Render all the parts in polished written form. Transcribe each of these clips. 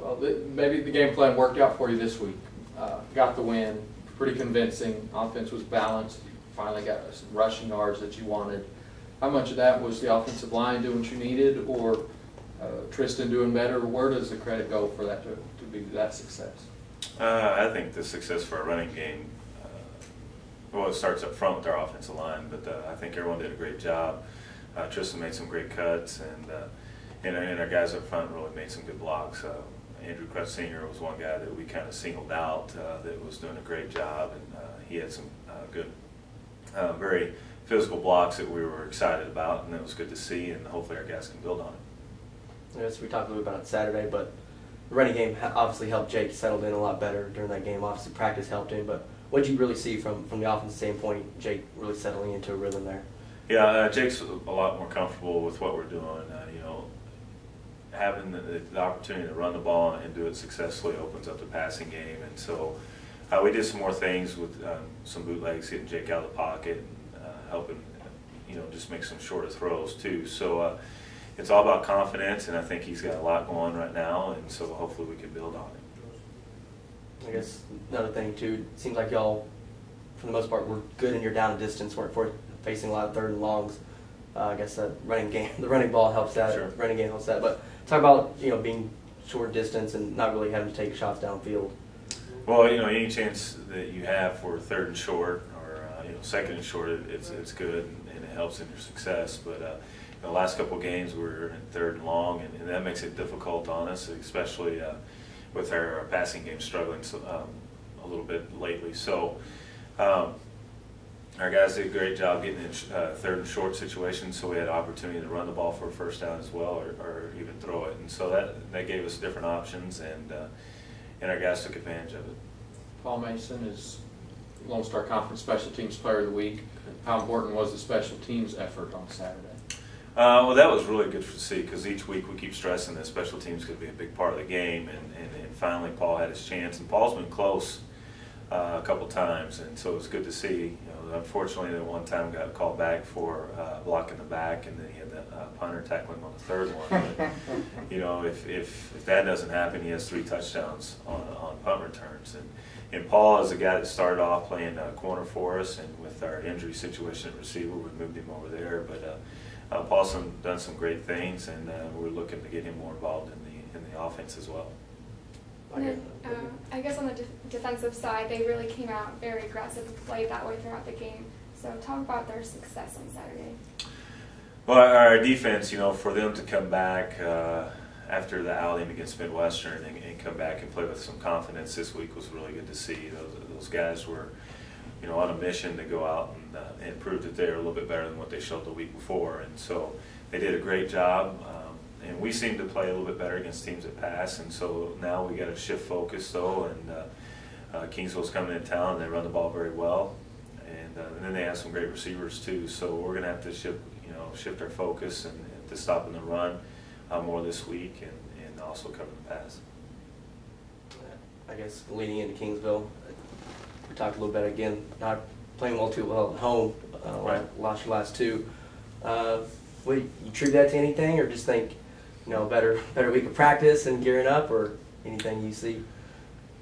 Well, maybe the game plan worked out for you this week. Got the win, pretty convincing. Offense was balanced. You finally got some rushing yards that you wanted. How much of that was the offensive line doing what you needed, or Tristan doing better? Where does the credit go for that to be that success? I think the success for a running game, well, it starts up front with our offensive line, but I think everyone did a great job. Tristan made some great cuts, and our guys up front really made some good blocks. Andrew Crutch Sr. was one guy that we kind of singled out that was doing a great job, and he had some good, very physical blocks that we were excited about, and it was good to see, and hopefully our guys can build on it. Yes, we talked a little bit about it Saturday, but the running game obviously helped Jake settle in a lot better during that game. Obviously practice helped him, but what did you really see from the offensive standpoint, Jake really settling into a rhythm there? Yeah, Jake's a lot more comfortable with what we're doing. Having the opportunity to run the ball and do it successfully opens up the passing game, and so we did some more things with some bootlegs, getting Jake out of the pocket, and helping, just make some shorter throws too. So it's all about confidence, and I think he's got a lot going right now, and so hopefully we can build on it. I guess another thing too, it seems like y'all, for the most part, were good in your down and distance, weren't facing a lot of third and longs. I guess that running game, the running ball helps that. Sure. Running game helps that. But talk about being short distance and not really having to take shots downfield. Well, any chance that you have for third and short or second and short, it's good and it helps in your success. But the last couple of games we were in third and long, and that makes it difficult on us, especially with our passing game struggling a little bit lately. So. Our guys did a great job getting in third and short situations, so we had an opportunity to run the ball for a first down as well, or even throw it. And so that gave us different options, and our guys took advantage of it. Paul Mason is Lone Star Conference Special Teams Player of the Week. How important was the special teams effort on Saturday? Well, that was really good to see, because each week we keep stressing that special teams could be a big part of the game, and finally Paul had his chance. And Paul's been close a couple times, and so it was good to see. Unfortunately, the one time got called back for blocking the back, and then he had the punter tackling on the third one. But, if that doesn't happen, he has 3 touchdowns on punt returns. And Paul is a guy that started off playing corner for us, and with our injury situation at receiver, we moved him over there. But Paul's done some great things, and we're looking to get him more involved in the offense as well. Then, I guess on the defensive side, they really came out very aggressive and played that way throughout the game. So talk about their success on Saturday. Well, our defense, for them to come back after the outing against Midwestern and come back and play with some confidence this week was really good to see. Those guys were, on a mission to go out and prove that they're a little bit better than what they showed the week before. And so they did a great job. And we seem to play a little bit better against teams that pass, and so now we got to shift focus though. And Kingsville's coming in town, and they run the ball very well, and then they have some great receivers too. So we're going to have to shift our focus and to stopping the run more this week, and also cover the pass. I guess leading into Kingsville, we talked a little bit again, not playing too well at home. Right. Lost your last 2. Would you attribute that to anything, or just think? Better week of practice and gearing up, or anything you see?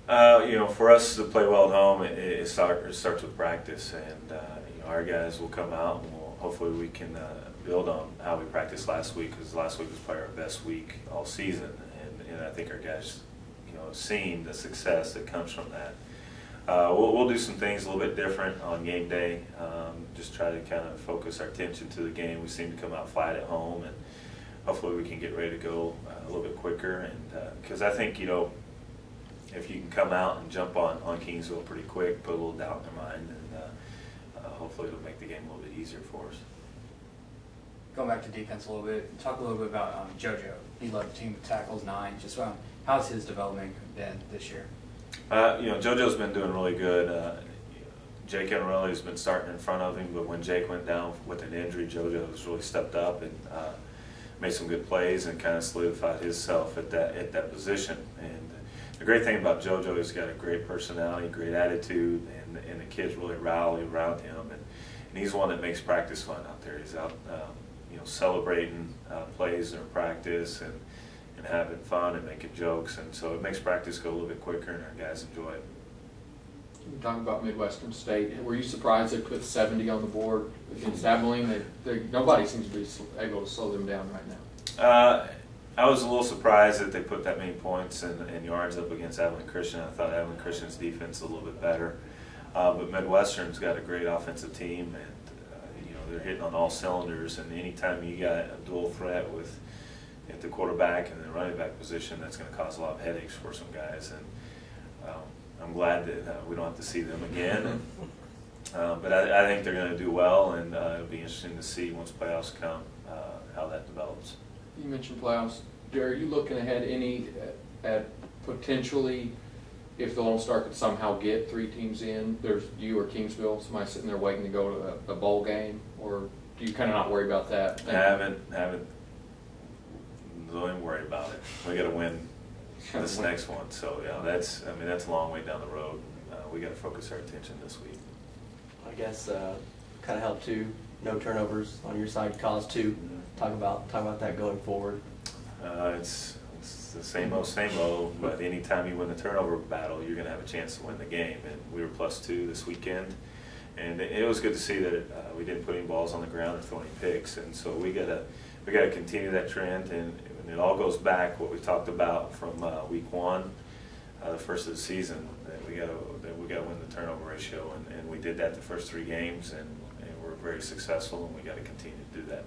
For us to play well at home, it starts with practice, and our guys will come out, and hopefully we can build on how we practiced last week, because last week was probably our best week all season, and I think our guys, have seen the success that comes from that. We'll do some things a little bit different on game day, just try to kind of focus our attention to the game. We seem to come out flat at home, and hopefully we can get ready to go a little bit quicker. And because I think, if you can come out and jump on Kingsville pretty quick, put a little doubt in their mind, and hopefully it'll make the game a little bit easier for us. Going back to defense a little bit, talk a little bit about Jojo. He led the team with tackles 9. Just how's his development been this year? Jojo's been doing really good. Jake Anarelli has been starting in front of him, but when Jake went down with an injury, Jojo has really stepped up and made some good plays and kind of solidified himself at that position. And the great thing about Jojo is he's got a great personality, great attitude, and the kids really rally around him. And he's one that makes practice fun out there. He's out, celebrating plays in practice and and having fun and making jokes, and so it makes practice go a little bit quicker, and our guys enjoy it. You're talking about Midwestern State. Were you surprised they put 70 on the board against Abilene? Nobody seems to be able to slow them down right now. I was a little surprised that they put that many points and yards up against Abilene Christian. I thought Abilene Christian's defense was a little bit better, but Midwestern's got a great offensive team, and they're hitting on all cylinders. And anytime you got a dual threat with at the quarterback and the running back position, that's going to cause a lot of headaches for some guys. And I'm glad that we don't have to see them again. But I think they're going to do well, and it'll be interesting to see once playoffs come how that develops. You mentioned playoffs. Jerry, are you looking ahead at potentially if the Lone Star could somehow get 3 teams in? There's you or Kingsville, somebody sitting there waiting to go to a bowl game, or do you kind of not worry about that? I haven't. Don't even worry about it. We got to win this next one. So yeah, that's a long way down the road. We got to focus our attention this week. I guess kind of help too. No turnovers on your side cause too. Talk about that going forward. It's the same old. But anytime you win the turnover battle, you're going to have a chance to win the game. And we were +2 this weekend, and it was good to see that we didn't put any balls on the ground or throw any picks. And so we got to continue that trend. And it all goes back what we talked about from week 1, the first of the season. That we got to win the turnover ratio, and we did that the first 3 games, and we're very successful. And we got to continue to do that.